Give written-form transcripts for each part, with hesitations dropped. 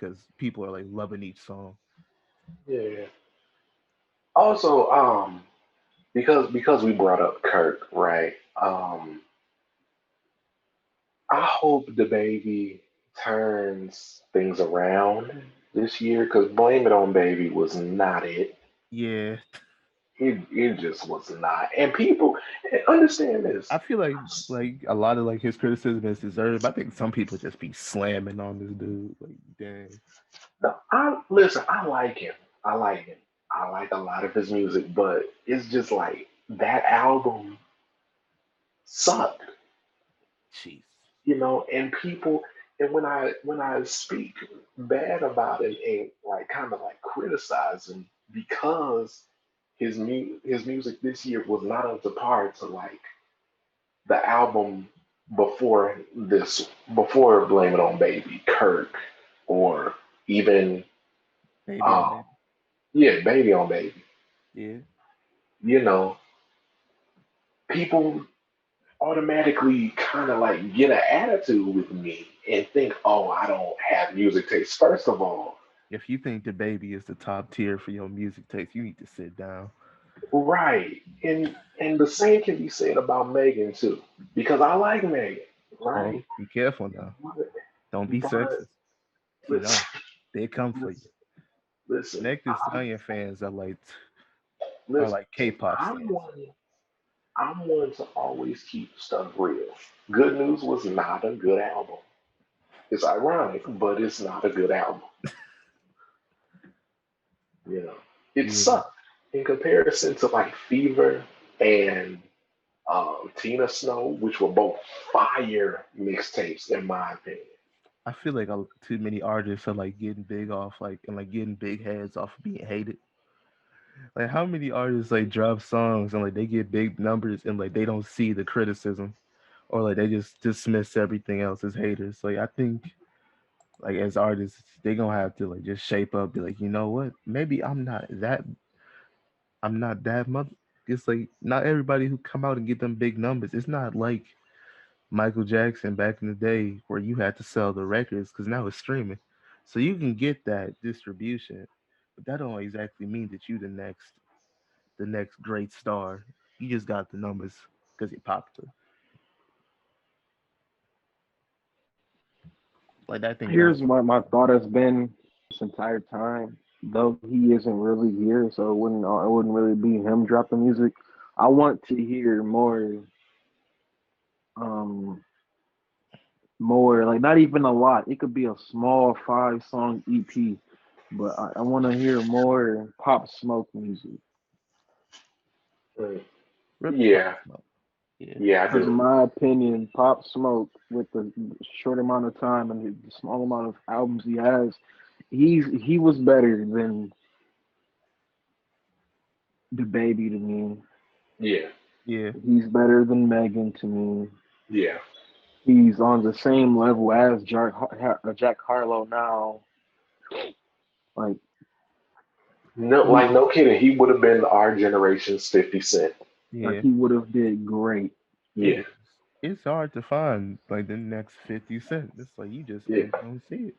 because people are like loving each song. Yeah. Also, because we brought up Kirk, right? I hope the baby turns things around this year because Blame It on Baby was not it. Yeah, It just was not. And people understand this. I feel like a lot of like his criticism is deserved. I think some people just be slamming on this dude. Like, dang. No, I listen. I like him. I like him. I like a lot of his music, but it's just like that album sucked, Jeez. and people, and when I speak bad about him and like kind of like criticize him because his music this year was not up to par to like the album before Blame It on Baby, Kirk, or even Baby on uh baby. yeah, Baby on Baby. Yeah. You know, people automatically kind of like get an attitude with me and think, oh, I don't have music taste. First of all, If you think the baby is the top tier for your music taste, you need to sit down. right. And the same can be said about Megan too. Because I like Megan, Oh, right? be careful now. Don't be But sexist. You listen, know, they come for you. listen, listen, Meg Thee Stallion fans are listen. like K-pop I'm stans. one. I'm one to always keep stuff real. Good News was not a good album. It's ironic, but it's not a good album. You know, it Yeah, sucked in comparison to like Fever and Tina Snow, which were both fire mixtapes in my opinion. I feel like too many artists are like getting big off like and like getting big heads off of being hated. Like how many artists like drop songs and like they get big numbers and like they don't see the criticism or like they just dismiss everything else as haters. Like I think like as artists they gonna have to like just shape up, be like, you know what? Maybe I'm not that much. It's like not everybody who come out and get them big numbers. It's not like Michael Jackson back in the day where you had to sell the records because now it's streaming. So you can get that distribution, but that don't exactly mean that you the next great star. You just got the numbers because you're popular. Like that thing got Here's what my thought has been this entire time. Though he isn't really here, so it wouldn't really be him dropping music. I want to hear um more like not even a lot. It could be a small 5 song EP, but I want to hear more Pop Smoke music. Mm, rip the pop yeah, smoke. Yeah. yeah, I Because in do. my opinion, Pop Smoke with the short amount of time and the small amount of albums he has, he was better than the baby to me. Yeah, Yeah. He's better than Megan to me. yeah. He's on the same level as Jack Harlow now. Like No, he like no kidding. He would have been our generation's 50 Cent. like Yeah. he would have did great. It Yeah, is. It's hard to find like the next 50 cent. It's like you just yeah. ain't gonna see it.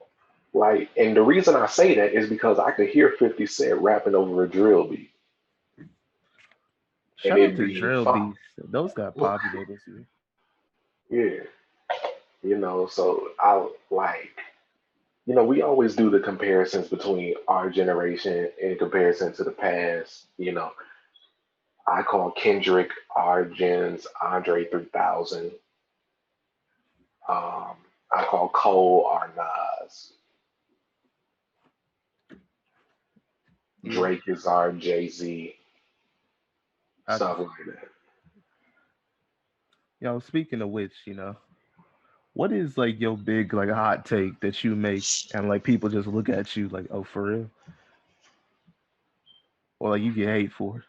Like, and the reason I say that is because I could hear 50 Cent rapping over a drill beat, and Shout out it'd to be Drill fine. Beats. Those got popular this year. Yeah, so I like, we always do the comparisons between our generation in comparison to the past. I call Kendrick our gen's Andre 3000. Um, I call Cole our Nas. Yeah. Drake is our Jay Z. I Stuff like that. speaking of which, what is like your big like hot take that you make and like people just look at you like, oh for real? Or like you get hate for it.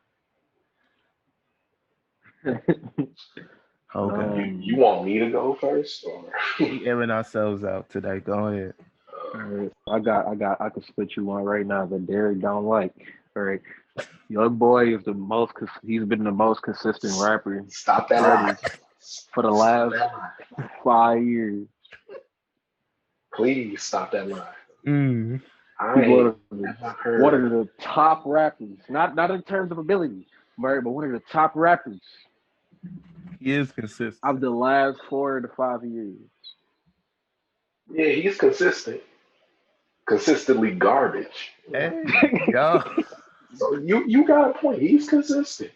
Okay. You um, want me to go first, or We airing ourselves out today. Go ahead. all right, I could split you one right now that Derek don't like. All right, Young Boy is he's been the most consistent rapper stop that lie? artist for the Stop last that lie! 5 years. Please stop that lie. Mm, I He's ain't never one of heard. the top rappers. Not in terms of ability, right? But one of the top rappers he is consistent. of the last 4 to 5 years. Yeah, he's consistent, consistently garbage. Hey, yo. So you got a point. He's consistent.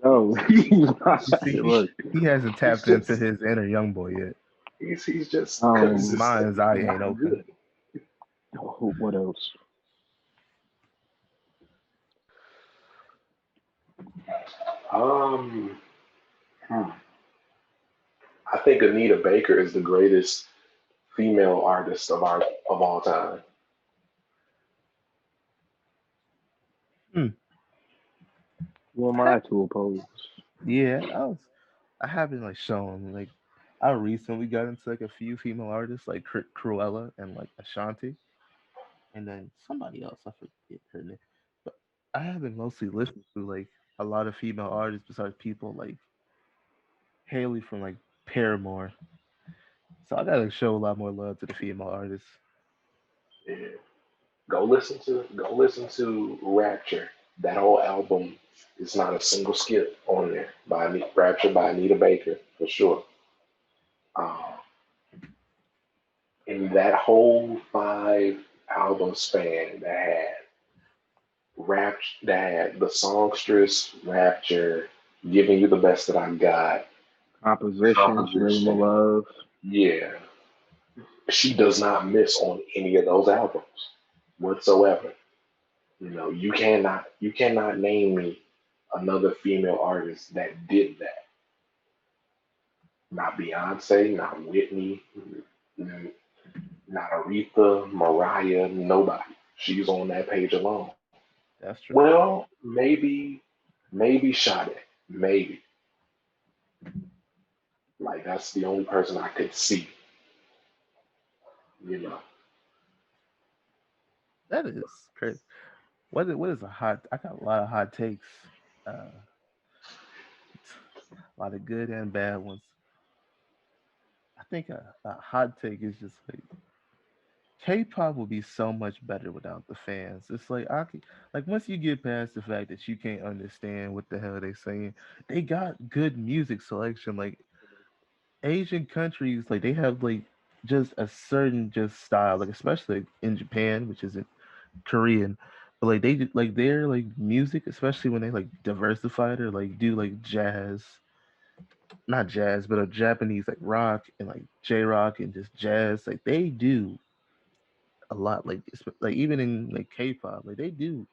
No, he's not. You see, Look, he hasn't He's tapped into just his inner young boy yet. he's just um, Mind's eye consistently ain't not open. good. what else? Um, hmm. I think Anita Baker is the greatest female artist of all time. Hmm. Who am I I to oppose? Yeah, I haven't like shown like I recently got into like a few female artists like Cruella and like Ashanti and then somebody else I forget her name, but I haven't mostly listened to like a lot of female artists besides people like Haley from like Paramore. So I gotta show a lot more love to the female artists. Yeah. Go listen to Rapture. That whole album is not a single skip on there by Rapture by Anita Baker for sure. Um, in that whole 5 album span that had the songstress, Rapture, Giving You the Best That I Got, Compositions, Rhythm of Composition. Love. Yeah, she does not miss on any of those albums whatsoever. You cannot name me another female artist that did that. Not Beyonce, not Whitney, n- not Aretha, Mariah, nobody. She's on that page alone. That's true. Well, maybe Sade, maybe. Like that's the only person I could see, you know. That is crazy. What is a hot? I got a lot of hot takes. A lot of good and bad ones. I think a hot take is just like K-pop would be so much better without the fans. It's like like once you get past the fact that you can't understand what the hell they saying, they got good music selection. Like Asian countries, like they have like just a certain just style, like especially in Japan, which isn't Korean, but like like their like music, especially when they like diversify it or like do like jazz, not jazz, but a Japanese like rock and like J rock and just jazz. Like they do a lot like like even in like K-pop, like they do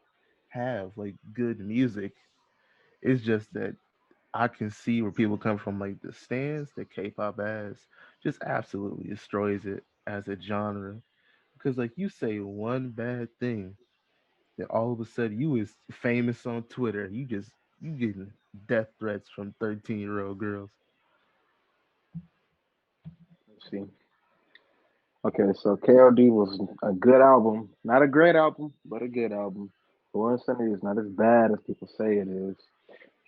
have like good music. It's just that I can see where people come from, like the stance that K-pop has just absolutely destroys it as a genre. Because like you say one bad thing, then all of a sudden you is famous on Twitter. You getting death threats from 13-year-old girls. Let's see. Okay, so KOD was a good album. Not a great album, but a good album. Born Center is not as bad as people say it is.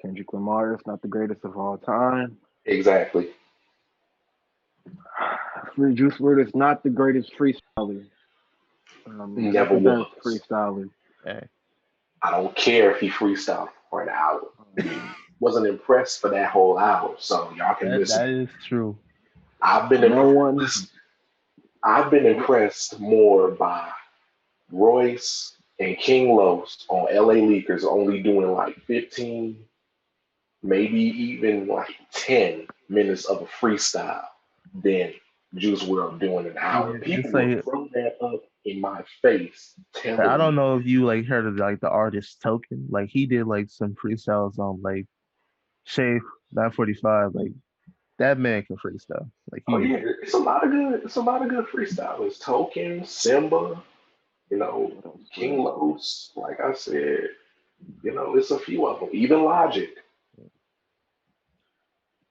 Kendrick Lamar is not the greatest of all time. Exactly. Free Juice WRLD is not the greatest freestyler. Not Never the best was. freestyler. Hey, I don't care if he freestyled for an album. Um, Wasn't impressed for that whole album, so y'all can miss that me. is true. I've been no impressed. one. Listen, I've been impressed more by Royce and King Los on LA Leakers only doing like 15, maybe even like 10 minutes of a freestyle than Juice WRLD doing an hour. Yeah, People it's will like throw that up in my face I telling don't me, know if you like heard of like the artist Token. Like he did like some freestyles on like Shave 945. Like that man can freestyle. Like oh he yeah, it's a lot of good freestylers. Token, Simba, you know, What else? What King else? Los, like I said, it's a few of them. Even Logic.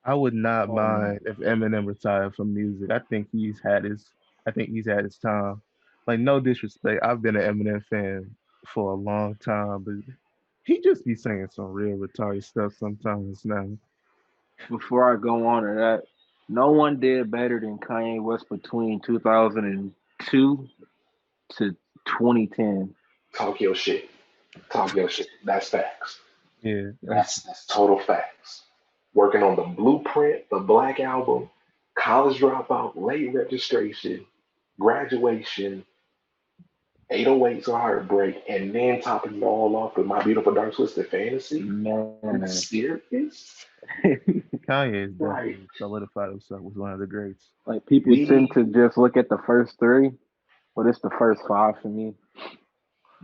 I would not Um, mind if Eminem retired from music. I think he's had his time. Like no disrespect, I've been an Eminem fan for a long time, but he just be saying some real retarded stuff sometimes now. Before I go on to that, no one did better than Kanye West between 2002. to 2010. Talk your shit. Talk your shit. That's facts. Yeah, That's total facts. Working on the Blueprint, the Black Album, College Dropout, Late Registration, Graduation, 808s or Heartbreak, and then topping it all off with My Beautiful Dark Twisted Fantasy. Are you Man. serious? Kanye has Like definitely solidified himself as one of the greats. Like people tend the to just look at the first three, but it's the first five for me.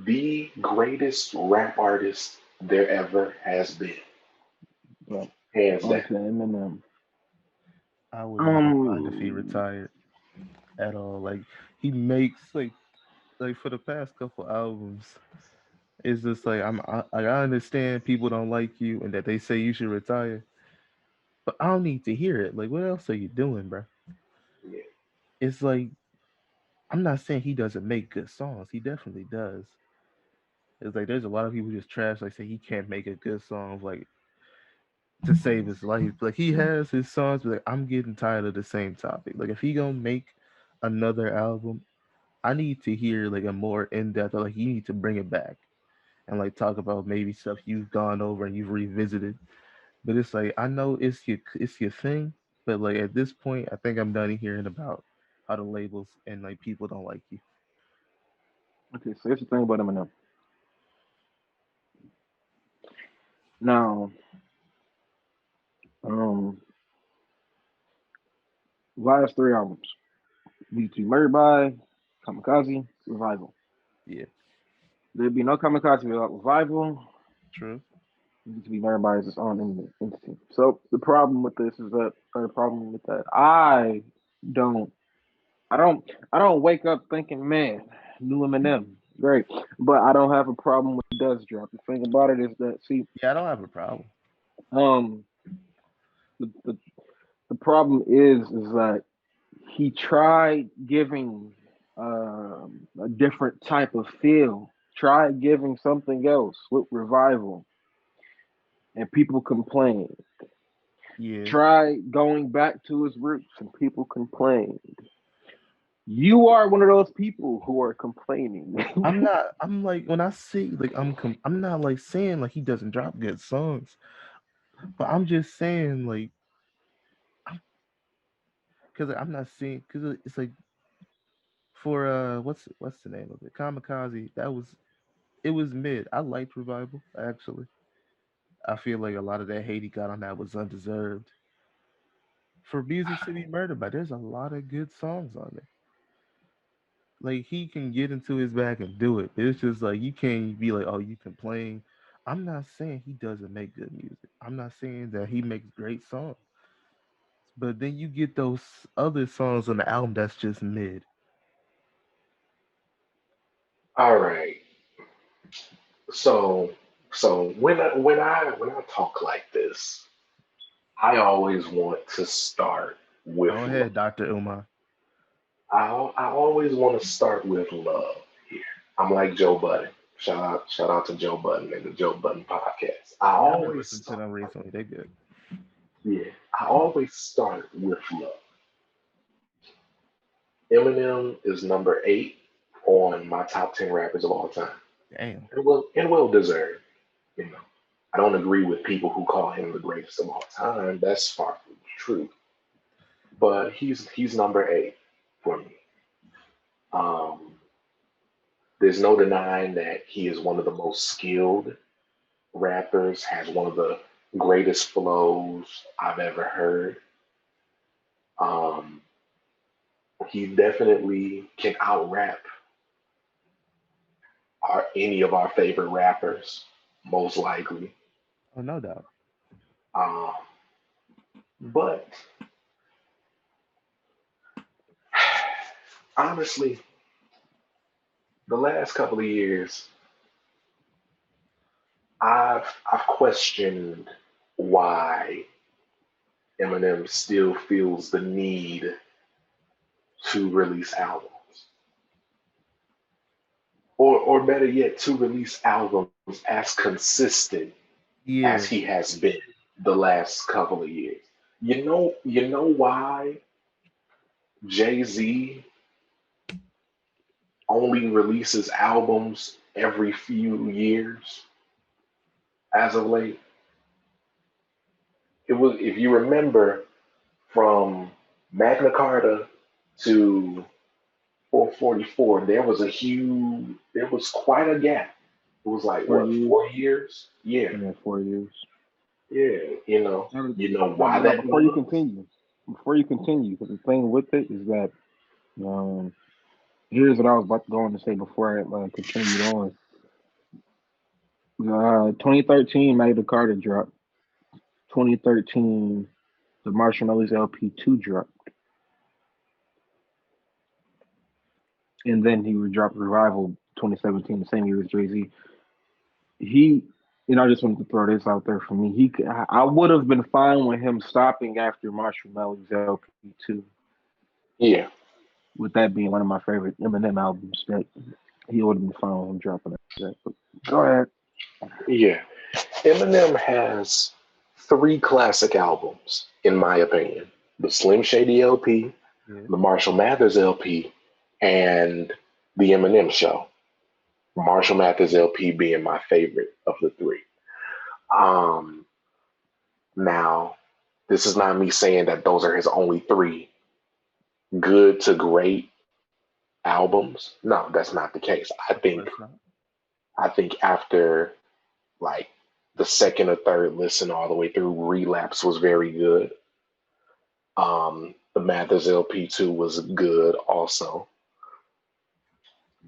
the greatest rap artist there ever has been, But hands on down. to Eminem. I wouldn't even mind if he Um, retired at all. Like he makes like for the past couple albums, it's just like I understand people don't like you and that they say you should retire, but I don't need to hear it. Like what else are you doing, bro? Yeah. It's like I'm not saying he doesn't make good songs. He definitely does. It's like there's a lot of people just trash like say he can't make a good song like to save his life. Like he has his songs, but like I'm getting tired of the same topic. Like if he gonna make another album, I need to hear like a more in depth. Like you need to bring it back and like talk about maybe stuff you've gone over and you've revisited. But it's like I know it's your thing, but like at this point, I think I'm done hearing about how the labels and like people don't like you. okay, so here's the thing about Eminem. Now, um, last three albums: Need to Be Murdered by, Kamikaze, Revival. Yeah, There'd be no Kamikaze without Revival. true. Need to Be Murdered by is its own entity. So the problem with this is that, or the problem with that, don't, I don't wake up thinking, man, new Eminem, great, but I don't have a problem with Does Drop. The thing about it is that, see, Yeah, I don't have a problem. um, the, the the problem is that he tried giving a different type of feel, tried giving something else with Revival, and people complained. Yeah, Tried going back to his roots, and people complained. You are one of those people who are complaining. I'm not. I'm like when I see like I'm not like saying like he doesn't drop good songs, but I'm just saying like because I'm not saying because it's like for what's the name of it? Kamikaze. That was it was mid. I liked Revival actually. I feel like a lot of that hate he got on that was undeserved. For Music City Murder, but there's a lot of good songs on there. Like he can get into his bag and do it. It's just like you can't be like, oh, you complain. I'm not saying he doesn't make good music. I'm not saying that he makes great songs. But then you get those other songs on the album that's just mid. All right. So when I talk like this, I always want to start with Go love. ahead, Dr. Umar. I always want to start with love here. I'm like Joe Budden. Shout out to Joe Budden and the Joe Budden podcast. I Yeah, I've been always listening to start them recently. They good. yeah, I always start with love. Eminem is number 8 on my top 10 rappers of all time. Damn. And well deserved, you know. I don't agree with people who call him the greatest of all time. That's far from the truth. But he's number 8 for me. Um, there's no denying that he is one of the most skilled rappers, has one of the greatest flows I've ever heard. Um, he definitely can out rap any of our favorite rappers, most likely. Oh, no doubt. Um, but honestly, the last couple of years, I've questioned why Eminem still feels the need to release albums, or better yet, to release albums as consistent as Yeah. he has been the last couple of years. You know why Jay Z only releases albums every few years as of late. It was, if you remember, from Magna Carta to 444, there was quite a gap. It was like, four what, years. 4 years? Yeah, Yeah, 4 years. yeah. Now, You know now, why now, that was? before you continue, because the thing with it is that um, here's what I was about to go on to say before I continued on. 2013, Magna Carta dropped. 2013, the Marshall Mathers LP 2 dropped, and then he would drop Revival 2017, the same year as Jay Z. He, I just wanted to throw this out there for me. I would have been fine with him stopping after Marshall Mathers LP 2, Yeah, with that being one of my favorite Eminem albums. That he would have been fine with him dropping after that. But go ahead. yeah. Eminem has three classic albums, in my opinion: the Slim Shady LP, Yeah. the Marshall Mathers LP, and the Eminem Show. Marshall Mathers LP being my favorite of the three. Um, Now, this is not me saying that those are his only three good to great albums. No, that's not the case. Of course not. I think after like the second or third listen all the way through, Relapse was very good. The Mathers LP2 was good also.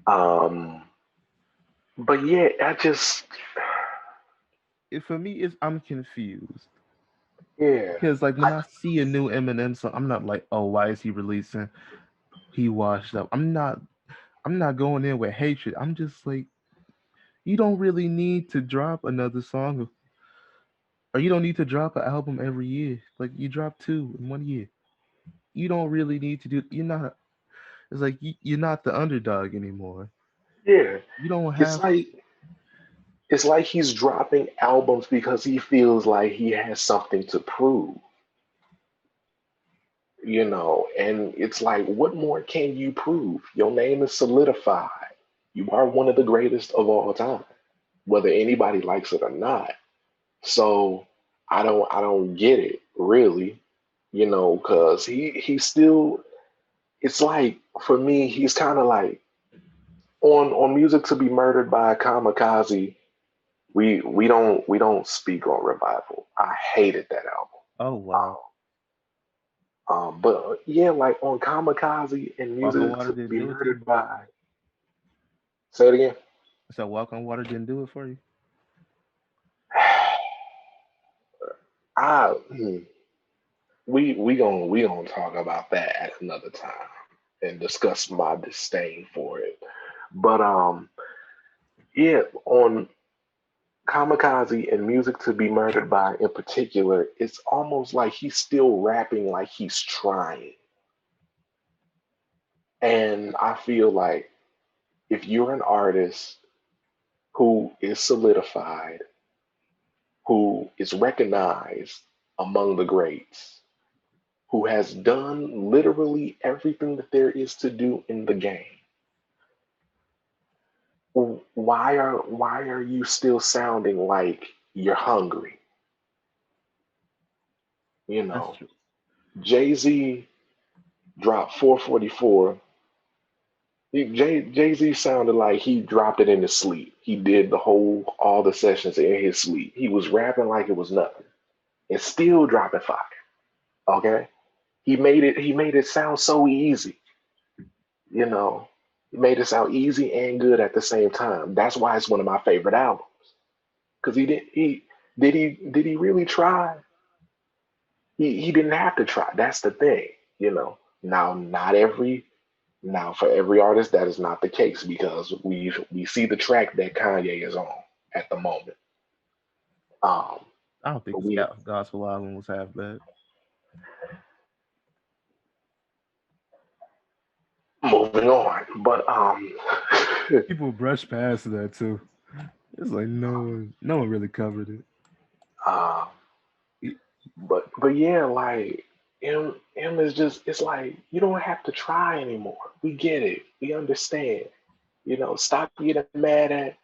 Um, but yeah, I just For me, it's I'm confused yeah, because like when I, I see a new Eminem song, I'm not like, oh, why is he releasing? He washed up. I'm not. I'm not going in with hatred. I'm just like, you don't really need to drop another song, or you don't need to drop an album every year. Like you drop two in 1 year. You don't really need to do. You're not. It's like you're not the underdog anymore. yeah. You don't It's have. like it's like he's dropping albums because he feels like he has something to prove, and it's like, what more can you prove? Your name is solidified. You are one of the greatest of all time, whether anybody likes it or not. So I don't get it really, because he still, it's like, for me, he's kind of like on Music to Be Murdered by Kamikaze. We don't speak on Revival. I hated that album. Oh wow. But yeah, like on Kamikaze and Walk on Music water to didn't Be do it to you. Murdered by, say it again. So walk on water didn't do it for you. I we gonna talk about that at another time and discuss my disdain for it. But yeah, on Kamikaze and Music to Be Murdered by in particular, it's almost like he's still rapping like he's trying. And I feel like if you're an artist who is solidified, who is recognized among the greats, who has done literally everything that there is to do in the game, why are you still sounding like you're hungry? You That's know, true. Jay-Z dropped 444. Jay-Z sounded like he dropped it in his sleep. He did all the sessions in his sleep. He was rapping like it was nothing and still dropping fire. Okay? He made it sound so easy, you know. He made it sound easy and good at the same time. That's why it's one of my favorite albums. Because he really try? He didn't have to try. That's the thing. Now, not every now for every artist that is not the case, because we see the track that Kanye is on at the moment. Um, I don't think but his we gospel album was half bad. moving on. But People brush past that too. It's like no one really covered it. uh, It- but yeah, like him is just, it's like, you don't have to try anymore. We get it. We understand. Stop getting mad at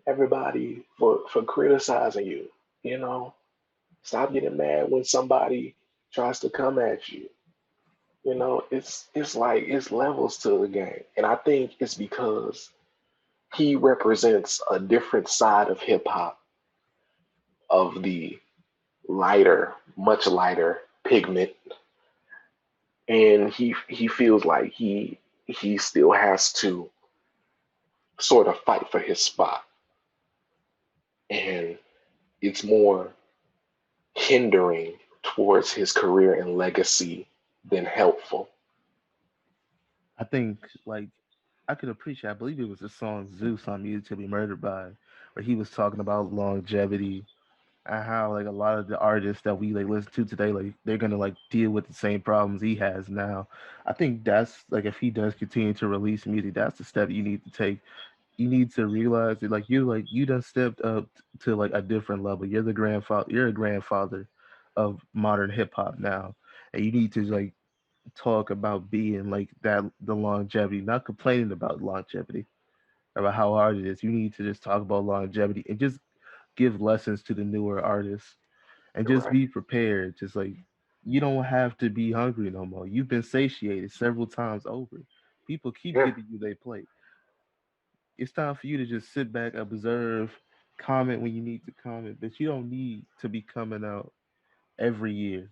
everybody for criticizing you. You know, stop getting mad when somebody tries to come at you. It's like it's levels to the game, and I think it's because he represents a different side of hip hop, of the lighter, much lighter pigment, and he feels like he still has to sort of fight for his spot, and it's more hindering towards his career and legacy than helpful. I think like I could appreciate. I believe it was the song Zeus on Music to Be Murdered By, where he was talking about longevity and how like a lot of the artists that we like listen to today, like they're gonna like deal with the same problems he has now. I think that's like if he does continue to release music, that's the step you need to take. You need to realize that like you done stepped up to like a different level. You're the grandfather. You're a grandfather of modern hip hop now, and you need to like talk about being like that the longevity, not complaining about longevity, about how hard it is. You need to just talk about longevity and just give lessons to the newer artists and just Right. be prepared. Just like you don't have to be hungry no more. You've been satiated several times over. People keep Yeah. giving you their plate. It's time for you to just sit back, observe, comment when you need to comment, but you don't need to be coming out every year.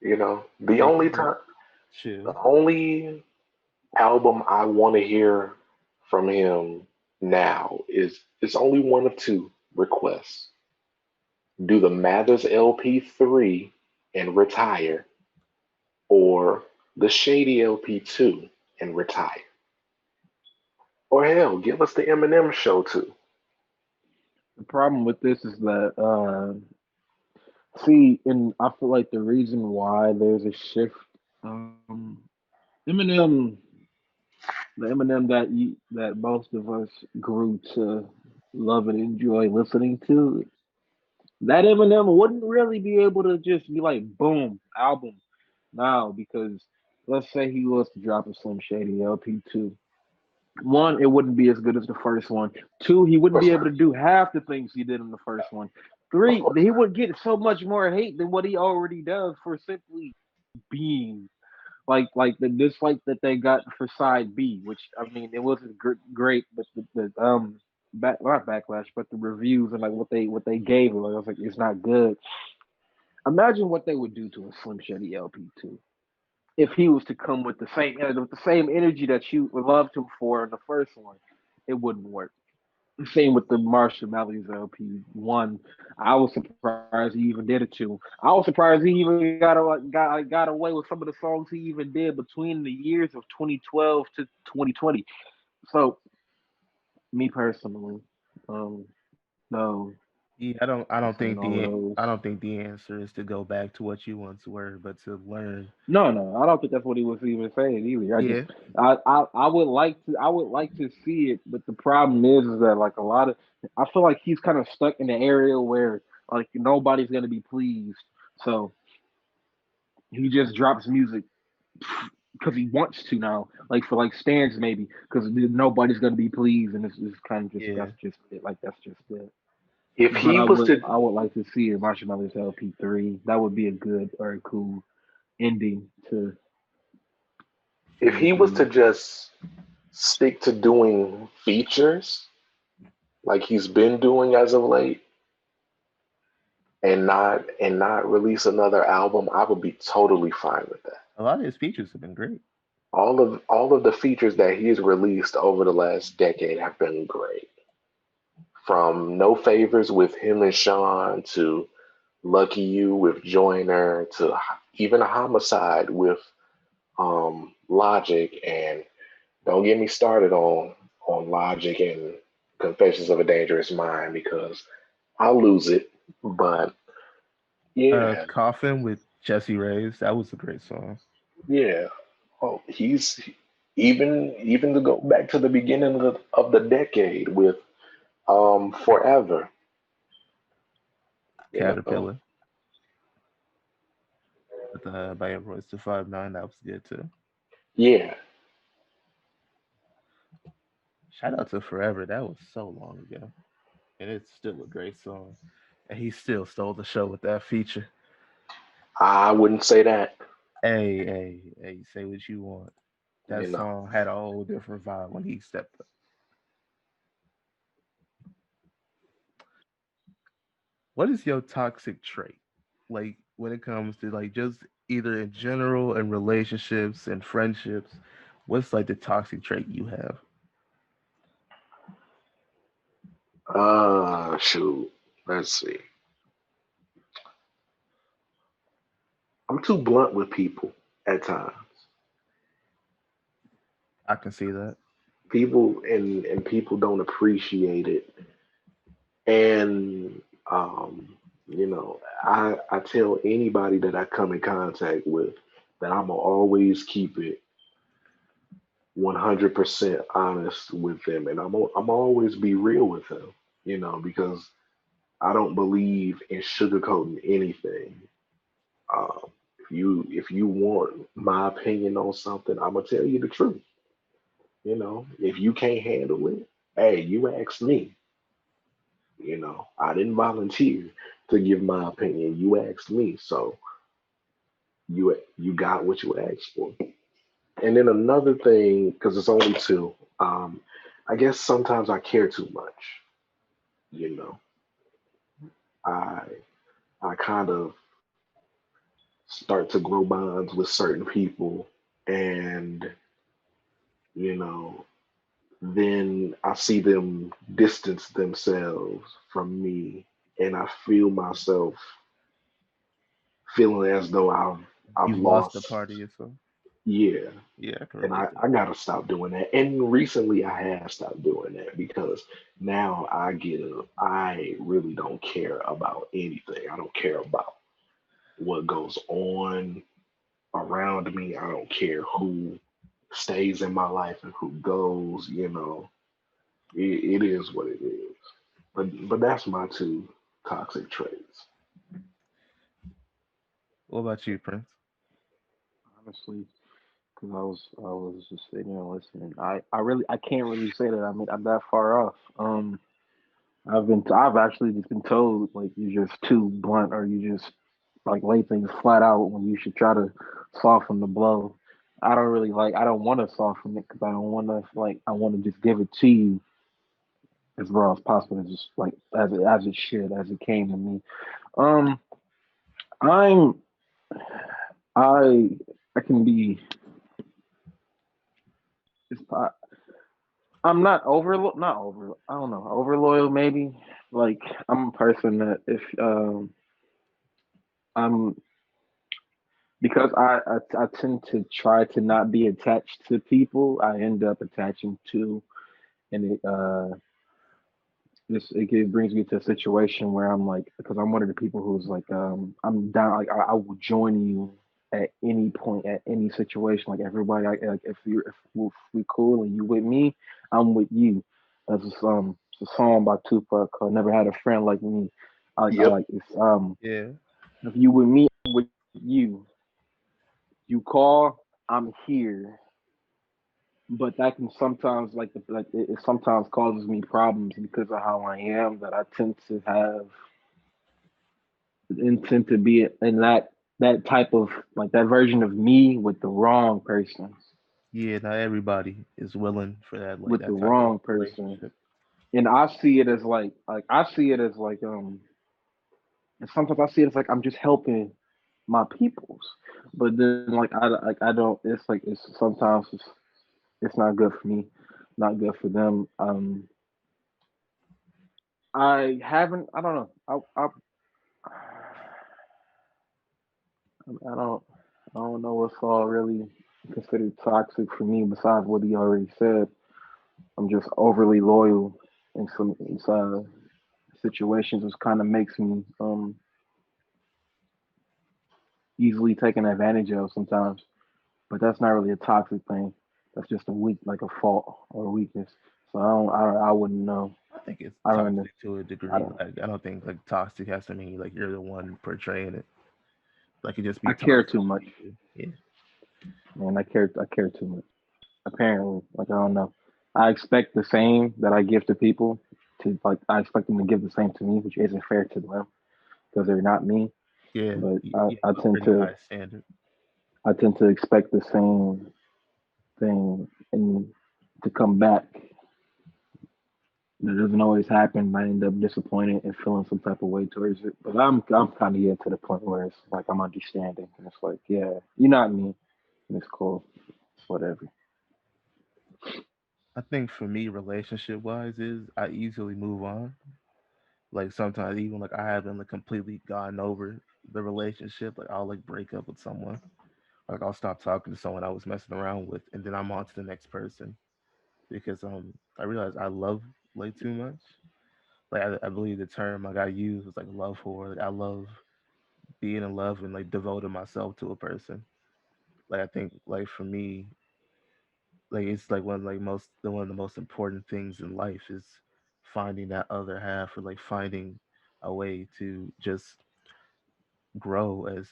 Yeah. The Take only a break, time, the chill. only album I want to hear from him now is it's only one of two requests. Do the Mathers LP3 and retire, or the Shady LP2 and retire. Or hell, give us the Eminem show too. The problem with this is that see, and I feel like the reason why there's a shift, Eminem, the Eminem that most of us grew to love and enjoy listening to, that Eminem wouldn't really be able to just be like boom album now because let's say he was to drop a Slim Shady LP2. One, it wouldn't be as good as the first one. Two, he Of wouldn't course be able not. to do half the things he did in the first one. Of Three, course he not. would get so much more hate than what he already does for simply being like the dislike that they got for side B, which I mean it wasn't great, but the not backlash, but the reviews and like what they gave, like, I was like it's not good. Imagine what they would do to a Slim Shady LP2 if he was to come with the same energy that you loved him for in the first one. It wouldn't work. Same with the Marshall Mathers LP1. I was surprised he even did it too. I was surprised he even got away with some of the songs he even did between the years of 2012 to 2020. So me personally, no, Yeah, I don't this ain't think all of those. I don't think the answer is to go back to what you once were, but to learn. No, no, I don't think that's what he was even saying either. I just, Yeah, I would like to see it, but the problem is that like a lot of, I feel like he's kind of stuck in the area where like nobody's gonna be pleased, so he just drops music because he wants to now, like for like stands maybe, because nobody's gonna be pleased, and it's kind of just yeah. that's just it, like that's just it. If But he was to I would like to see a Marshmallows LP3. That would be a good or a cool ending to if the he was to career. just stick to doing features like he's been doing as of late, and not release another album, I would be totally fine with that. A lot of his features have been great. All of the features that he's released over the last decade have been great. From No Favors with him and Sean to Lucky You with Joyner to even a Homicide with Logic, and don't get me started on Logic and Confessions of a Dangerous Mind because I'll lose it. But yeah, Coffin with Jesse Reyes, that was a great song. yeah. Oh, he's even to go back to the beginning of the decade with Forever, you know. Caterpillar with by Royce to 5'9", that was good too. Yeah, Shout out to Forever. That was so long ago, and it's still a great song. And he still stole the show with that feature. I wouldn't say that, Hey, hey, hey, say what you want. That you know. song had a whole different vibe when he stepped up. What is your toxic trait? Like when it comes to like just either in general and relationships and friendships, what's like the toxic trait you have? Shoot. Let's see. I'm too blunt with people at times. I can see that. People and people don't appreciate it. And you know, I tell anybody that I come in contact with that I'm gonna always keep it 100% honest with them, and I'm always be real with them. You know, because I don't believe in sugarcoating anything. If you want my opinion on something, I'm gonna tell you the truth. You know, if you can't handle it, hey, you ask me. You know, I didn't volunteer to give my opinion. You asked me, so you got what you asked for. And then another thing, because it's only two, I guess sometimes I care too much. You know, I I kind of start to grow bonds with certain people, and you know, then I see them distance themselves from me, and I feel myself feeling as though I've You lost the lost. part of yourself. Yeah, Yeah, I can and relate to I gotta stop doing that. And recently I have stopped doing that because now I really don't care about anything. I don't care about what goes on around me. I don't care who stays in my life and who goes, you know. It is what it is. But that's my two toxic traits. What about you, Prince? Honestly, because I was just sitting here listening. I can't really say that I'm that far off. I've actually just been told like you're just too blunt or you just like lay things flat out when you should try to soften the blow. I don't want to soften it because I don't want to I want to just give it to you as raw as possible, and just like as it should, as it came to me. Um, I'm I I can be it's, I'm not over I don't know over loyal maybe. Like I'm a person that if I'm because I tend to try to not be attached to people, I end up attaching to, and it brings me to a situation where I'm like, because I'm one of the people who's like, I'm down, like I will join you at any point, at any situation, like everybody, like if we cool and you with me, I'm with you. That's it's a song by Tupac called "Never Had a Friend Like Me." I Yep. like it's Yeah. if you with me, I'm with you. You call, I'm here, but that can sometimes it sometimes causes me problems because of how I am. That I tend to be in that type of like that version of me with the wrong person, Yeah, not everybody is willing for that like with the that type of wrong person, relationship. and I see it as I see it as and sometimes I see it as like I'm just helping my peoples, but then I don't. It's not good for me, not good for them. I haven't. I don't know. I don't. I don't know what's all really considered toxic for me besides what he already said. I'm just overly loyal in some situations, which kind of makes me easily taken advantage of sometimes. But that's not really a toxic thing. That's just a weak, like a fault or a weakness. So I wouldn't know. I think it's I don't. toxic to a I degree. don't. Like I don't think like toxic has to mean like you're the one portraying it. Like it just be I care toxic too to much, people. Yeah. man. I care. I care too much. Apparently, like I don't know. I expect the same that I give to people to like I expect them to give the same to me, which isn't fair to them because they're not me. Yeah, But you have a pretty high standard. I tend to expect the same thing and to come back. It doesn't always happen. I end up disappointed and feeling some type of way towards it. But I'm kind of getting to the point where it's like I'm understanding and it's like, yeah, you're not me. And it's cool. Whatever. I think for me, relationship wise, is I easily move on. Like sometimes even like I haven't like completely gotten over the relationship. Like I'll like break up with someone. Like I'll stop talking to someone I was messing around with, and then I'm on to the next person because I realize I love like too much. Like I believe the term like I use is like love for. Like I love being in love and like devoting myself to a person. Like I think like for me, like it's like one of the most important things in life is finding that other half or like finding a way to just grow as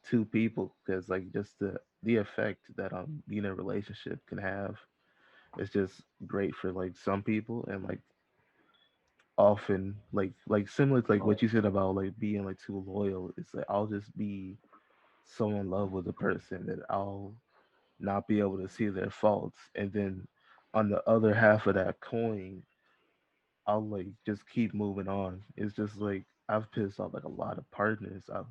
two people because like just the effect that being in a relationship can have is just great for like some people and like often like similar to like what you said about like being like too loyal. It's like I'll just be so in love with a person that I'll not be able to see their faults, and then on the other half of that coin, I'll like just keep moving on. It's just like I've pissed off like a lot of partners I've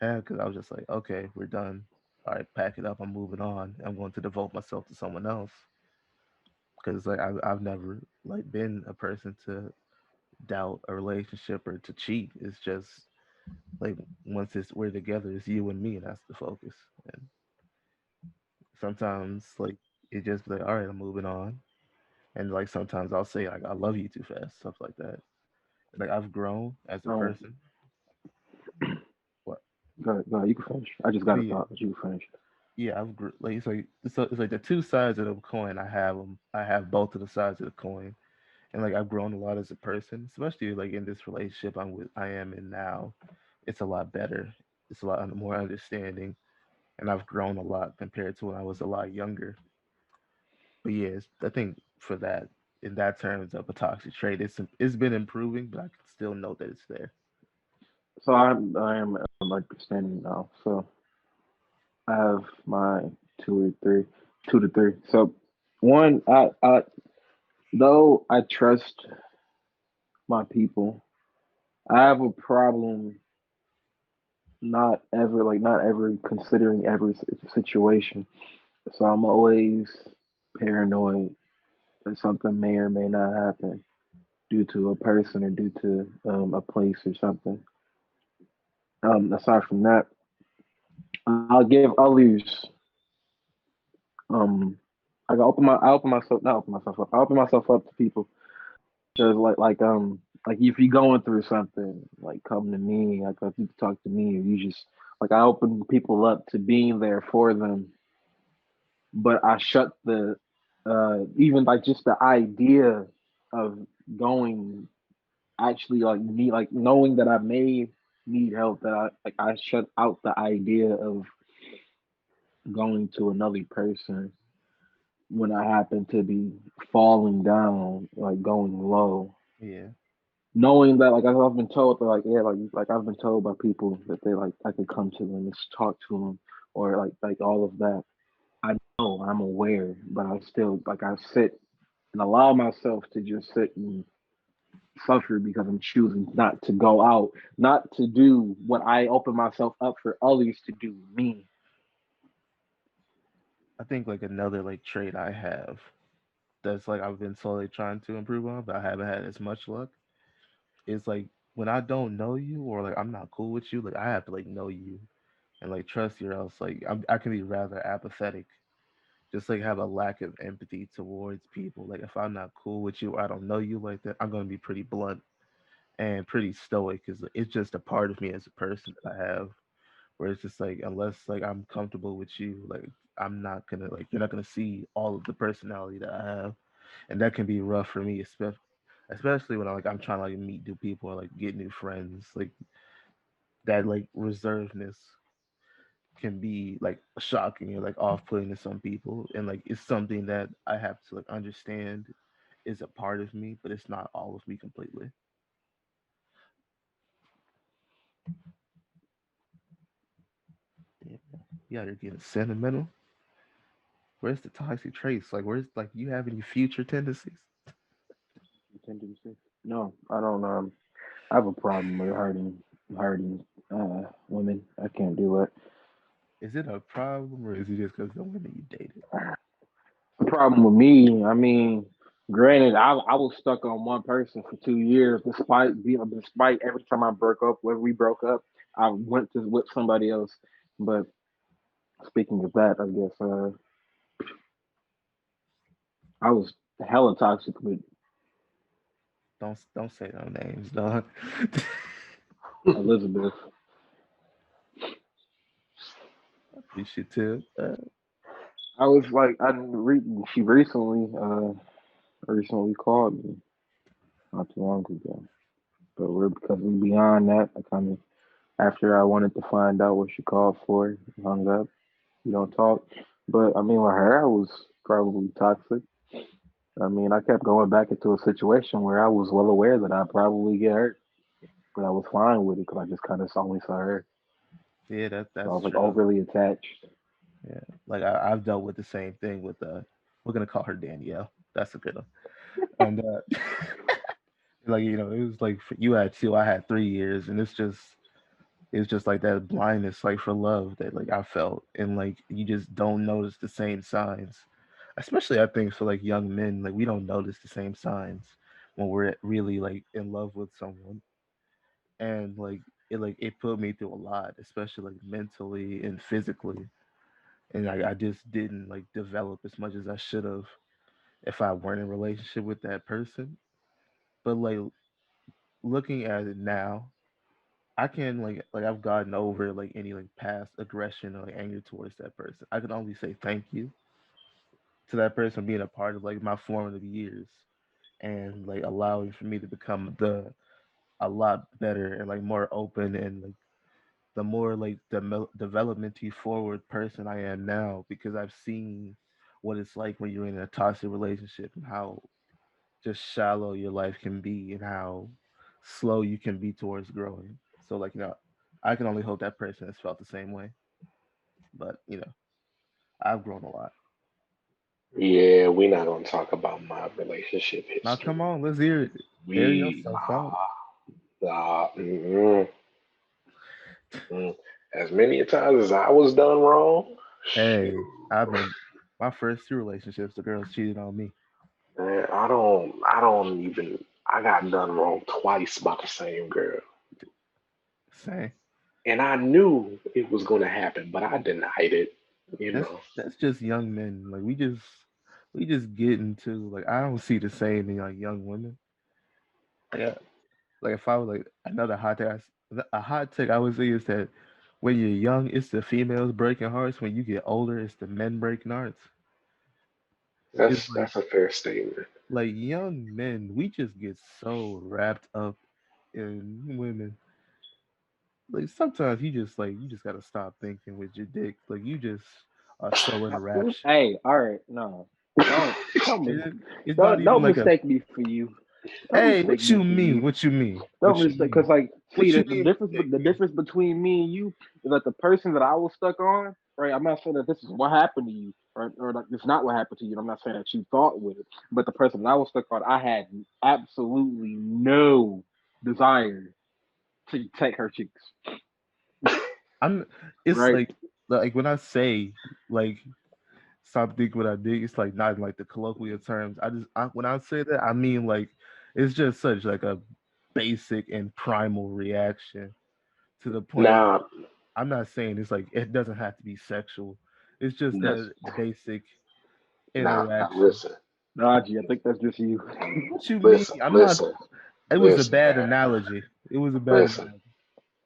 had because I was just like, okay, we're done. All right, pack it up. I'm moving on. I'm going to devote myself to someone else because like I've never like been a person to doubt a relationship or to cheat. It's just like once it's we're together, it's you and me, and that's the focus. And sometimes like it just be like, all right, I'm moving on. And like sometimes I'll say like I love you too fast, stuff like that. Like I've grown as a Um, person. What? go ahead, go ahead. You can finish. I just got But a yeah, thought, but you can finish. yeah, like it's like the two sides of the coin. I have them. I have both of the sides of the coin, and like I've grown a lot as a person, especially like in this relationship I am in now. It's a lot better. It's a lot more understanding, and I've grown a lot compared to when I was a lot younger. But yeah, I think for that, in that terms of a toxic trait, it's been improving, but I can still know that it's there. So I am understanding now. So I have my two or three, two to three. So one, I though I trust my people, I have a problem not ever considering every situation. So I'm always paranoid that something may or may not happen due to a person or due to a place or something. Aside from that, I'll use um I open myself not open myself up. I open myself up to people. Just like if you're going through something, like come to me, like if you talk to me, or you just like I open people up to being there for them, but I shut the even like just the idea of going actually like me like knowing that I may need help that I shut out the idea of going to another person when I happen to be falling down, like going low. Yeah, Knowing that, like I've been told, that, like yeah, like I've been told by people that they like I could come to them and just talk to them, or like all of that. I know I'm aware, but I still like I sit and allow myself to just sit and suffer because I'm choosing not to go out, not to do what I open myself up for others to do me. I think like another like trait I have that's like I've been slowly trying to improve on, but I haven't had as much luck. Is like when I don't know you or like I'm not cool with you, like I have to like know you and like trust you, or else like I can be rather apathetic. Just like have a lack of empathy towards people. Like if I'm not cool with you, or I don't know you like that, I'm gonna be pretty blunt and pretty stoic because it's just a part of me as a person that I have. Where it's just like unless like I'm comfortable with you, like I'm not gonna like you're not gonna see all of the personality that I have, and that can be rough for me, especially when I'm trying to like meet new people or like get new friends. Like that like reservedness can be like shocking or like off-putting to some people, and like it's something that I have to like understand is a part of me, but it's not all of me completely. Yeah, yeah, you're getting sentimental. Where's the toxic traits? Like, where's like you have any future tendencies? Tendency. No, I don't. I have a problem with hurting women. I can't do it. Is it a problem or is it just because the women you dated? The problem with me, I mean, granted, I was stuck on one person for 2 years, despite every time I broke up, when we broke up, I went to with somebody else. But speaking of that, I guess I was hella toxic with Don't say no names, dog. Elizabeth. You should too. I was like, she recently called me not too long ago, but we're because we beyond that. I kind of after I wanted to find out what she called for, hung up. We don't talk. But I mean, with her, I was probably toxic. I mean, I kept going back into a situation where I was well aware that I'd probably get hurt, but I was fine with it because I just kind of only saw her. Yeah, So I that's was like true. overly attached. Yeah, like I've dealt with the same thing with we're gonna call her Danielle. That's a good one. And like it was like you had 2, I had 3 years, and it's just like that blindness, like for love that like I felt, and like you just don't notice the same signs. Especially I think for like young men, like we don't notice the same signs when we're really like in love with someone, and like it put me through a lot, especially like mentally and physically, and I just didn't like develop as much as I should have if I weren't in a relationship with that person. But like looking at it now, I can like I've gotten over like any like past aggression or like anger towards that person. I can only say thank you to that person being a part of like my formative years and like allowing for me to become the a lot better and like more open and like the more like developmentally forward person I am now because I've seen what it's like when you're in a toxic relationship and how just shallow your life can be and how slow you can be towards growing. So like I can only hope that person has felt the same way. But I've grown a lot. Yeah, we're not gonna talk about my relationship Now come history. on, let's hear it. Air We yourself out. mm, mm. As many a times as I was done wrong, shoot, Hey, I've been my first 2 relationships. The girls cheated on me. man, I don't even. I got done wrong twice by the same girl, Same. and I knew it was gonna happen, but I denied it. You That's know, that's just young men. Like we just get into like I don't see the same in like young women. Yeah. Like if I was like another a hot take I would say is that when you're young, it's the females breaking hearts. When you get older, it's the men breaking hearts. It's that's a fair statement. like young men, we just get so wrapped up in women. Like sometimes you just gotta stop thinking with your dick. Like you just are so enraptured. Hey, all right, no, don't don't mis- It's not don't even don't like a mistake me for you. Don't hey, mistake what me you for mean? you. What you mean? Don't What you mistake mean? because like see What you the mean? difference Mistake the me? difference between me and you is that the person that I was stuck on, right? I'm not saying that this is what happened to you, or like it's not what happened to you. I'm not saying that you thought with it, but the person that I was stuck on, I had absolutely no desire to take her cheeks, I'm. It's right? like when I say like stop thinking what I did. It's like not in like the colloquial terms. When I say that, I mean like it's just such like a basic and primal reaction to the point where Now, I'm not saying it's like it doesn't have to be sexual. It's just n- that basic now, interaction. listen, Najee, I think that's just you. What you mean? listen, I'm not. listen, It was a listen, bad man, analogy. It was a bad listen. analogy.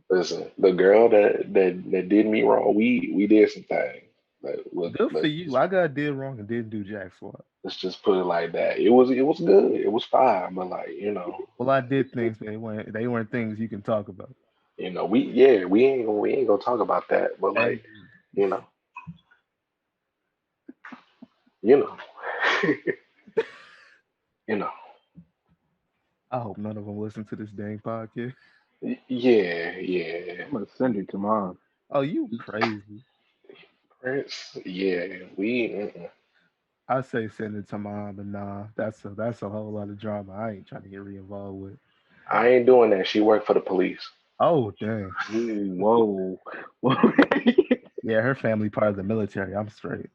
Listen, the girl that did me wrong, we did some things. Like, Good for you. I got did wrong and didn't do jack squat. let's just put it like that. It was good. It was fine, but like Well, I did things, but they weren't things you can talk about. we ain't gonna talk about that. But Hey, like You know, you know, you know. I hope none of them listen to this dang podcast. Yeah, yeah. I'm gonna send it to mom. Oh, you crazy. Prince, yeah. We. I say send it to mom, but nah, that's a whole lot of drama I ain't trying to get re-involved with. I ain't doing that. She worked for the police. Oh, dang. Ooh, whoa. Yeah, her family part of the military. I'm straight.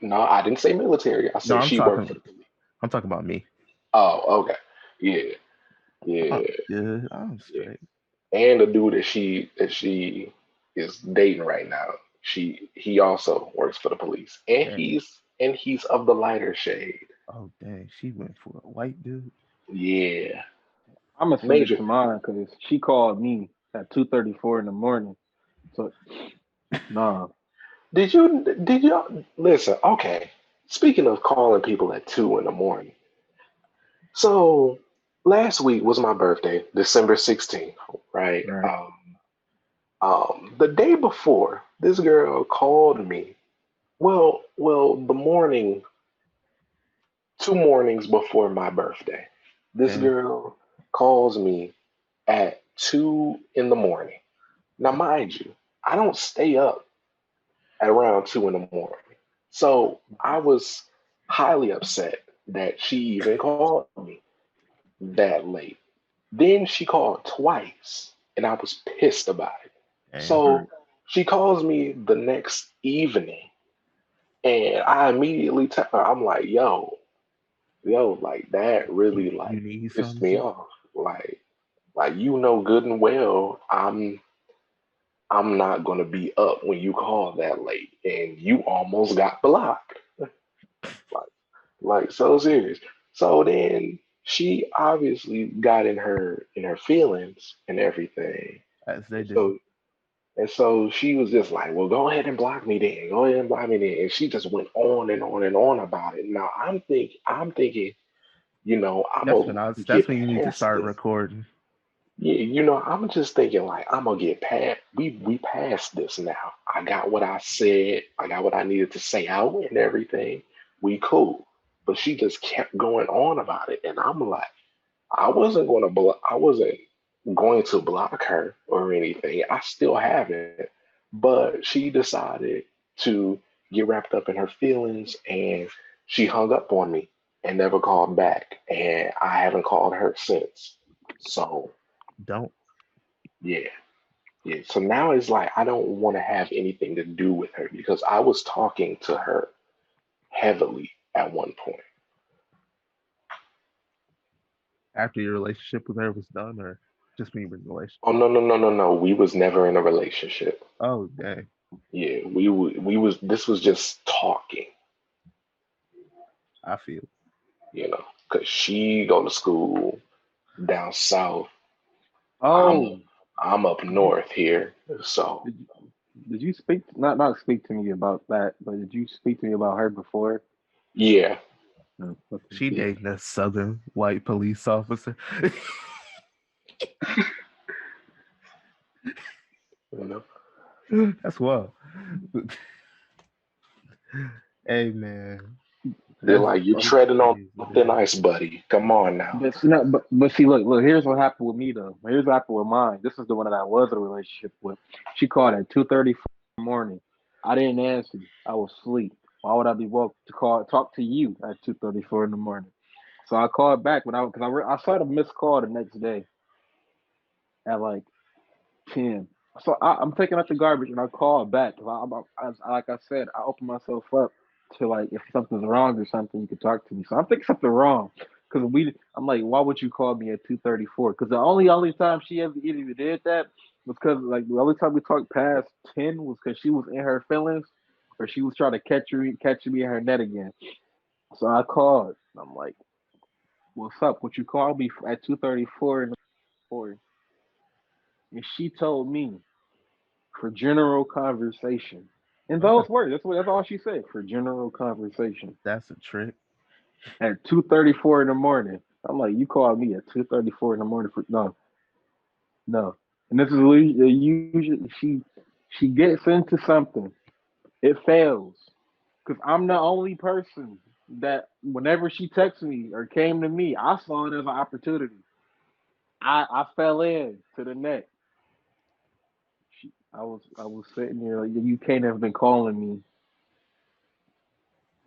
No, I didn't say military. I No, said she worked for the police. I'm talking about me. Oh, okay. Yeah, I'm yeah, good. I'm yeah. straight. And the dude that she is dating right now, he also works for the police, and Dang. he's of the lighter shade. Oh, dang. She went for a white dude. Yeah, I'm gonna send it major. to mine because she called me at 2:34 in the morning. So nah. Did you listen? Okay. Speaking of calling people at 2 in the morning, so last week was my birthday, December 16th, right? Right. The day before, this girl called me. Well, the morning, 2 mornings before my birthday, this Dang. girl calls me at 2 in the morning. Now, mind you, I don't stay up at around 2 in the morning. So I was highly upset that she even called me that late. Then she called twice, and I was pissed about it. Damn. Right. So she calls me the next evening, and I immediately tell her, I'm like, yo, like that really You like need pissed something, me sis? off. Like you know good and well I'm not gonna be up when you call that late, and you almost got blocked. Like, like so serious. So then she obviously got in her feelings and everything. As they And do. so and so she was just like, well, go ahead and block me then. Go ahead and block me then. And she just went on and on and on about it. Now I'm thinking, I'm gonna That's get when you need to past start this. recording. Yeah, I'm just thinking like I'm gonna get past. We passed this now. I got what I said. I got what I needed to say out and everything. We cool. But she just kept going on about it, and I'm like, I wasn't going to block her or anything. I still haven't. But she decided to get wrapped up in her feelings, and she hung up on me and never called back. And I haven't called her since. So Don't. yeah. Yeah, so now it's like I don't want to have anything to do with her because I was talking to her heavily at one point. After your relationship with her was done, or just when you were in a relationship? Oh no, no, no, no, no. We was never in a relationship. Oh, dang. Yeah, we was this was just talking, I feel. because she go to school down south. I'm Oh, I'm up did you north here. So did you, did you speak not speak to me about that, but did you speak to me about her before? yeah, No. Okay. She yeah, dating a southern white police officer. you know. That's wild. Hey, man. They're That's like, you're it's treading on crazy, thin man. ice, buddy. Come on now. But see, look. Here's what happened with me though. Here's what happened with mine. This is the one that I was in a relationship with. She called at 2:34 in the morning. I didn't answer. I was asleep. Why would I be woke to call talk to you at 2:34 in the morning? So I called back when I saw the missed call the next day at like 10. So I'm taking out the garbage and I call back because like I said, I open myself up to like if something's wrong or something, you can talk to me. So I'm thinking something wrong because I'm like, why would you call me at 2:34? Because the only time she ever even did that was because like the only time we talked past 10 was because she was in her feelings or she was trying to catch me in her net again. So I called. I'm like, what's up? Would you call me at 2:34 in the morning? And she told me for general conversation. In Okay. those words, that's all she said for general conversation That's a trick. at 2:34 in the morning. I'm like, you called me at 2:34 in the morning for no. And this is usually she She gets into something, it fails. Because I'm the only person that whenever she texted me or came to me, I saw it as an opportunity. I fell in to the net. I was sitting there like you can't have been calling me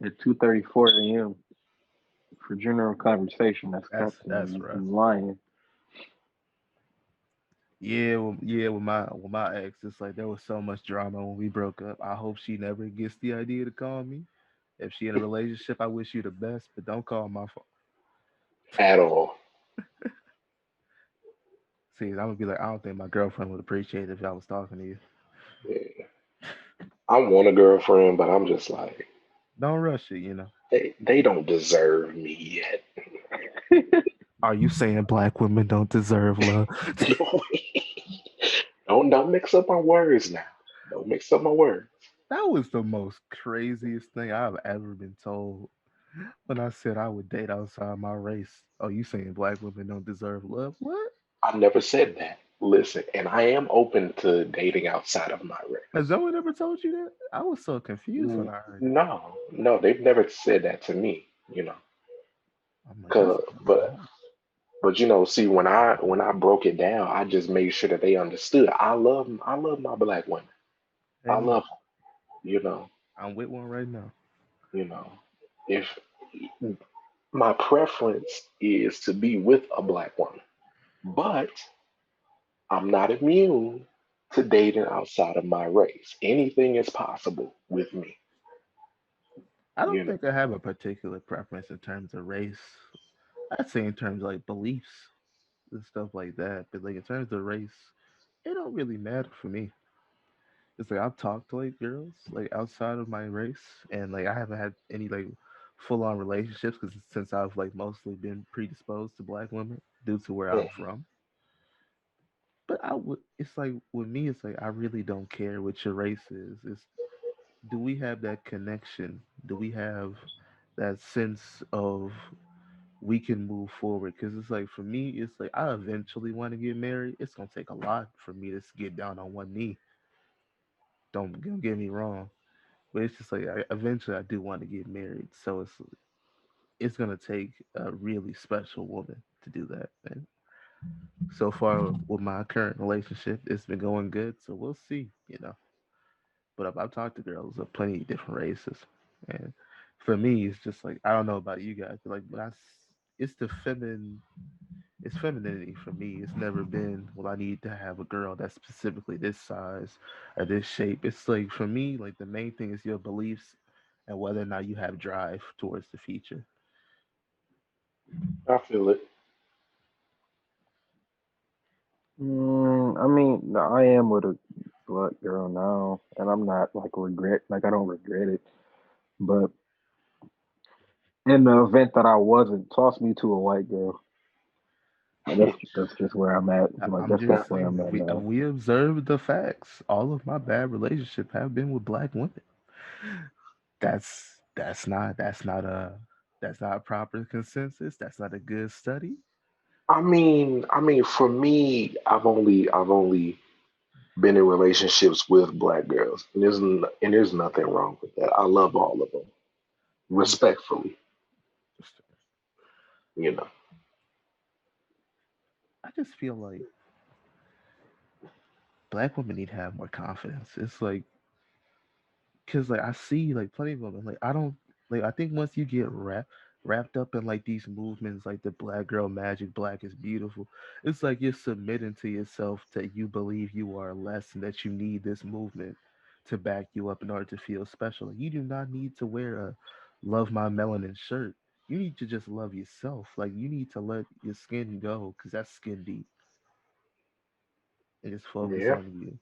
at 2:34 a.m. for general conversation. That's captain. That's You rough. you lying. Yeah, yeah. With my ex, it's like there was so much drama when we broke up. I hope she never gets the idea to call me. If she in a relationship, I wish you the best, but don't call my phone. at all. See, I'm gonna be like, I don't think my girlfriend would appreciate it if I was talking to you. Yeah. I want a girlfriend, but I'm just like, Don't rush it, you know. they don't deserve me yet. Are you saying black women don't deserve love? Don't mix up my words now. Don't mix up my words. That was the most craziest thing I've ever been told when I said I would date outside my race. Oh, you saying black women don't deserve love? What? I never said that. Listen, and I am open to dating outside of my Has race. no one ever told you that? I was so confused when I heard it. No, no, they've never said that to me. You know, I'm like, that's 'cause- kind of but odd. see, when I broke it down, I just made sure that they understood. I love my black women. I Amen. love them. You know, I'm with one right now. you know. If my preference is to be with a black woman, but I'm not immune to dating outside of my race. Anything is possible with me. I don't You know, think I have a particular preference in terms of race. I'd say in terms of like beliefs and stuff like that. But like in terms of race, it don't really matter for me. It's like I've talked to like girls like outside of my race, and like I haven't had any like full on relationships because since I've like mostly been predisposed to black women due to where I'm mm, from. But I would. It's like with me, it's like I really don't care what your race is. It's do we have that connection? Do we have that sense of we can move forward? Because it's like for me, it's like I eventually want to get married. It's gonna take a lot for me to get down on one knee. Don't get me wrong, but it's just like eventually I do want to get married. So it's gonna take a really special woman to do that. And so far with my current relationship, it's been going good. So we'll see, you know. But I've talked to girls of plenty of different races, and for me, it's just like I don't know about you guys, but like it's the feminine, it's femininity for me. It's never been well. I need to have a girl that's specifically this size or this shape. It's like for me, like the main thing is your beliefs and whether or not you have drive towards the future. I feel it. I mean, no, I am with a black girl now, and I'm not like I don't regret it. But in the event that I wasn't, toss me to a white girl. Like that's just where I'm at. Like I'm that's just where I'm saying at we now. we observe the facts. All of my bad relationships have been with black women. That's not a proper consensus. That's not a good study. I mean, for me, I've only been in relationships with black girls, and there's nothing wrong with that. I love all of them, I'm respectfully. You know, I just feel like black women need to have more confidence. It's like because like I see like plenty of women like I don't like I think once you get wrapped up in like these movements like the black girl magic, black is beautiful, it's like you're submitting to yourself that you believe you are less and that you need this movement to back you up in order to feel special. Like, you do not need to wear a love my melanin shirt. You need to just love yourself. Like you need to let your skin go because that's skin deep and just focus yeah. on you.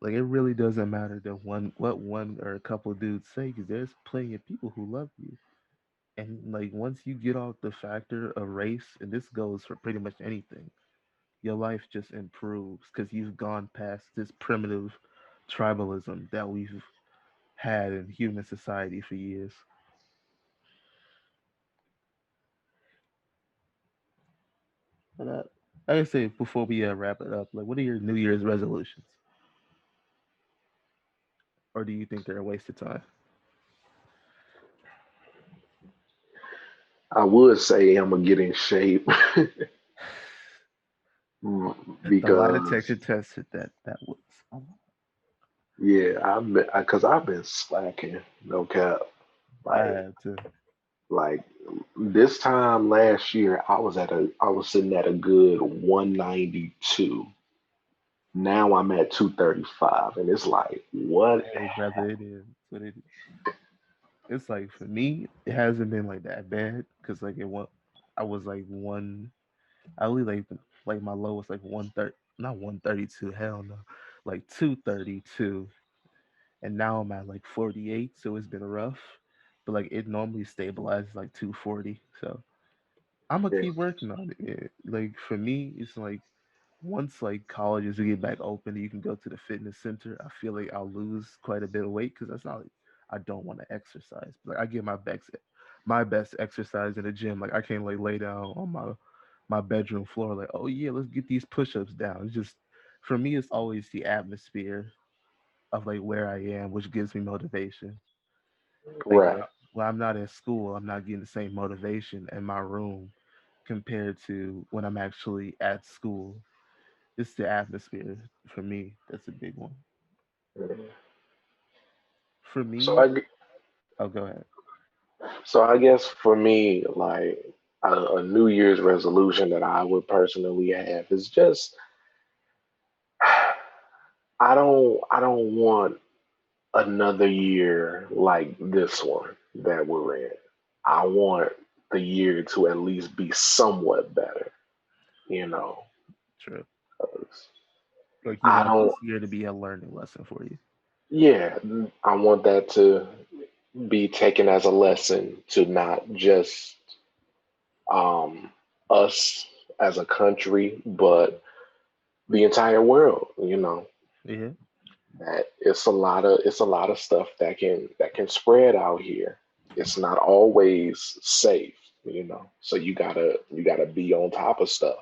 Like it really doesn't matter that one what one or a couple dudes say because there's plenty of people who love you. And like once you get off the factor of race, and this goes for pretty much anything, your life just improves because you've gone past this primitive tribalism that we've had in human society for years. But like I say, before we wrap it up, like what are your New Year's resolutions? or do you think they're a waste of time? I would say I'm gonna get in shape The lie because detector tested that was a lot. yeah, I've been slacking, no cap. I Like had to. like this time last year, I was sitting at a good 192. Now I'm at 235, and it's like what? Hey, brother, it is what it is. It's like for me, it hasn't been like that bad because like it went. I was like one. I only like my low was like 130, not 132. Hell no, like 232, and now I'm at like 48. So it's been rough, but like it normally stabilizes like 240. So I'm gonna Yeah, keep working on it. Like for me, it's like once like colleges get back open, you can go to the fitness center. I feel like I'll lose quite a bit of weight because that's not like I don't want to exercise. But like I get my best exercise in the gym. Like I can't like lay down on my bedroom floor like, oh yeah, let's get these push-ups down. It's just for me, it's always the atmosphere of like where I am, which gives me motivation. Like right. when I'm not at school, I'm not getting the same motivation in my room compared to when I'm actually at school. It's the atmosphere for me. That's a big one. For So me, I oh, go ahead. so I guess for me, like a New Year's resolution that I would personally have is just I don't want another year like this one that we're in. I want the year to at least be somewhat better, you know. True. 'Cause Like you I want don't, this year to be a learning lesson for you. yeah, I want that to be taken as a lesson to not just um, us as a country, but the entire world, you know. Yeah. That it's a lot of stuff that can spread out here. It's not always safe, you know. So you gotta be on top of stuff.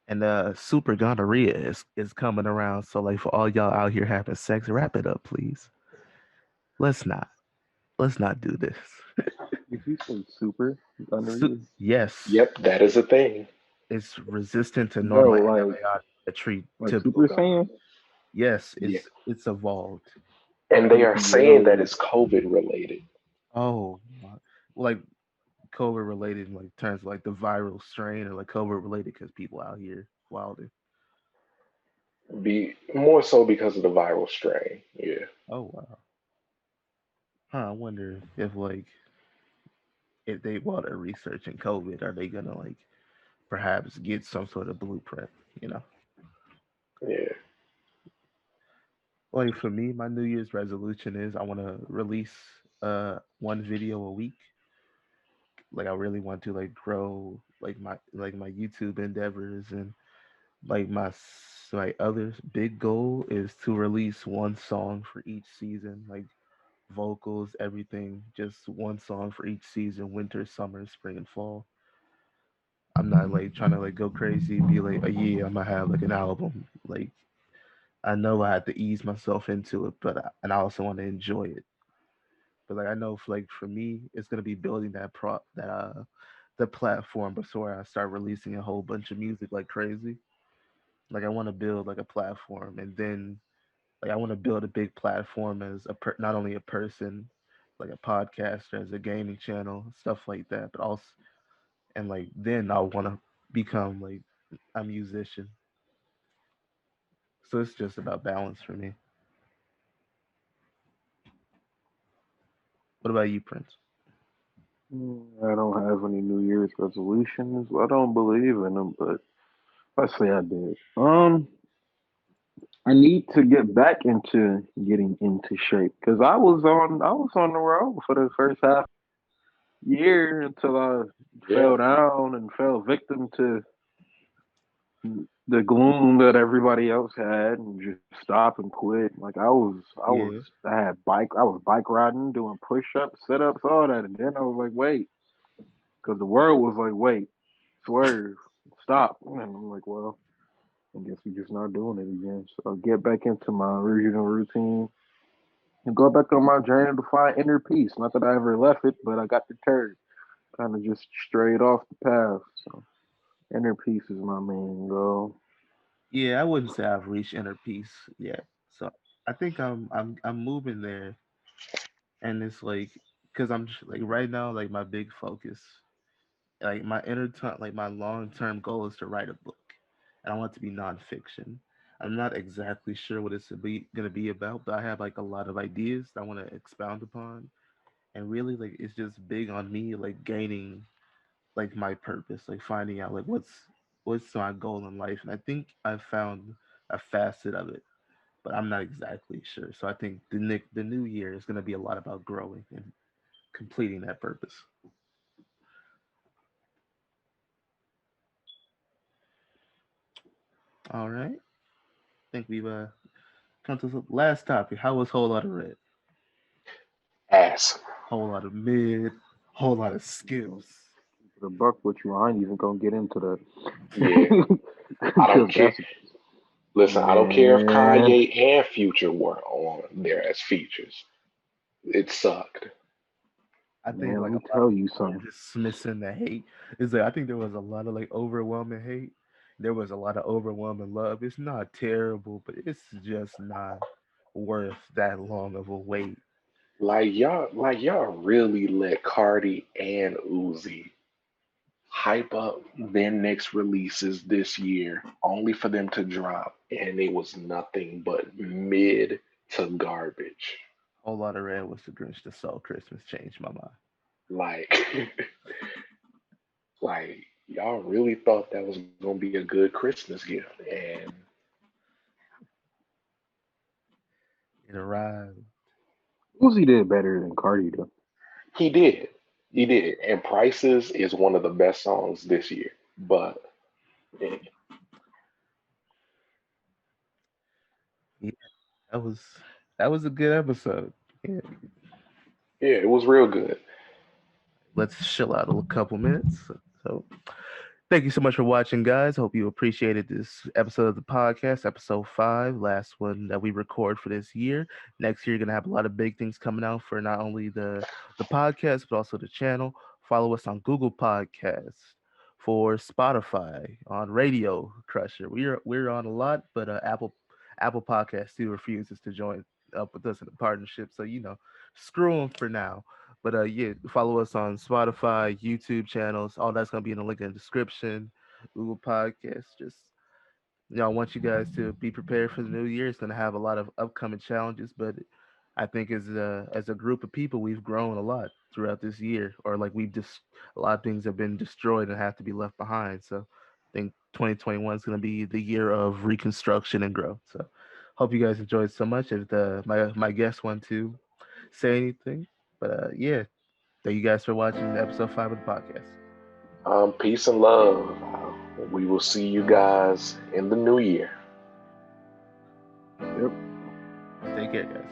And super gonorrhea is coming around. So like for all y'all out here having sex, wrap it up, please. Let's not. Let's not do this. If you say super Su- gonorrhea, yes, Yep, that is a thing. it's resistant to bro, normal like antibiotics that treat like typical super gonorrhea. saiyan, Yes, Yeah, it's evolved. and they are saying that yo, it's COVID related. Oh, like COVID related, in like terms of like the viral strain, or like COVID related because people out here wilder. Be more so because of the viral strain. Yeah, Oh wow. Huh, I wonder if like if they while they're researching COVID, are they gonna like perhaps get some sort of blueprint? You know, yeah. like for me, my New Year's resolution is I want to release one video a week. Like I really want to like grow like my YouTube endeavors, and like my other big goal is to release one song for each season, like vocals, everything, just one song for each season, winter, summer, spring, and fall. I'm not like trying to like go crazy and be like, oh yeah, I'm gonna have like an album. Like I know I have to ease myself into it, and I also want to enjoy it. But like I know like for me, it's gonna be building that the platform before I start releasing a whole bunch of music like crazy. Like I want to build like a platform, and then like I want to build a big platform as not only a person, like a podcaster, as a gaming channel, stuff like that, but also and like then I want to become like a musician. So it's just about balance for me. What about you, Prince? I don't have any New Year's resolutions. I don't believe in them, but let's say I did. I need to get back into getting into shape because I was on the road for the first half year until I Yeah, fell down and fell victim to the gloom that everybody else had and just stop and quit. Like Yeah. I was bike riding, doing push ups, sit ups, all that, and then I was like, wait, because the world was like, wait, swerve, stop, and I'm like, well. I guess we just not doing it again. So I'll get back into my original routine and go back on my journey to find inner peace. Not that I ever left it, but I got deterred. Kind of just strayed off the path. So inner peace is my main goal. Yeah, I wouldn't say I've reached inner peace yet. So I think I'm moving there, and it's like because I'm just, like right now, like my big focus, like my like my long term goal is to write a book, and I want it to be nonfiction. I'm not exactly sure what it's gonna be about, but I have like a lot of ideas that I want to expound upon, and really like it's just big on me like gaining like my purpose, like finding out like what's my goal in life, and I think I've found a facet of it, but I'm not exactly sure. So I think the new year is going to be a lot about growing and completing that purpose. All right, I think we've come to the last topic. How was whole lot of red, Ass. whole lot of mid, whole lot of skips. Keep it a buck with you. I ain't even gonna get into Yeah. that I don't because care. that's Listen, I don't care if man. Kanye and Future were on there as features. It sucked. I think Man, let like me a lot tell of you people are something. dismissing the hate. Is like I think there was a lot of like overwhelming hate. There was a lot of overwhelming love. It's not terrible, but it's just not worth that long of a wait. Like y'all really let Cardi and Uzi hype up their next releases this year, only for them to drop, and it was nothing but mid to garbage. Whole lot of red was the Grinch that stole Christmas. Changed my mind. Like, like y'all really thought that was gonna be a good Christmas gift, and It arrived. Uzi did better than Cardi though. he did, he Yeah, did. And Prices is one of the best songs this year, but eh, yeah, that was that was a good episode. Yeah, yeah, it was real good. let's chill out a couple minutes. So thank you so much for watching, guys. Hope you appreciated this episode of the podcast, episode 5, last one that we record for this year. Next year, you're gonna have a lot of big things coming out for not only the podcast but also the channel. Follow us on Google Podcasts, for Spotify, on Radio Crusher. We're on a lot, but Apple Podcasts still refuses to join up with us in a partnership. So screw them for now. But yeah, follow us on Spotify, YouTube channels. All that's gonna be in the link in the description. Google Podcasts. Just I want you guys to be prepared for the new year. It's gonna have a lot of upcoming challenges, but I think as a group of people, we've grown a lot throughout this year. Or like we've just a lot of things have been destroyed and have to be left behind. So I think 2021 is gonna be the year of reconstruction and growth. So hope you guys enjoyed so much. If my guests want to say anything, but yeah, thank you guys for watching episode 5 of the podcast. Peace and love. We will see you guys in the new year. Yep. Take care, guys.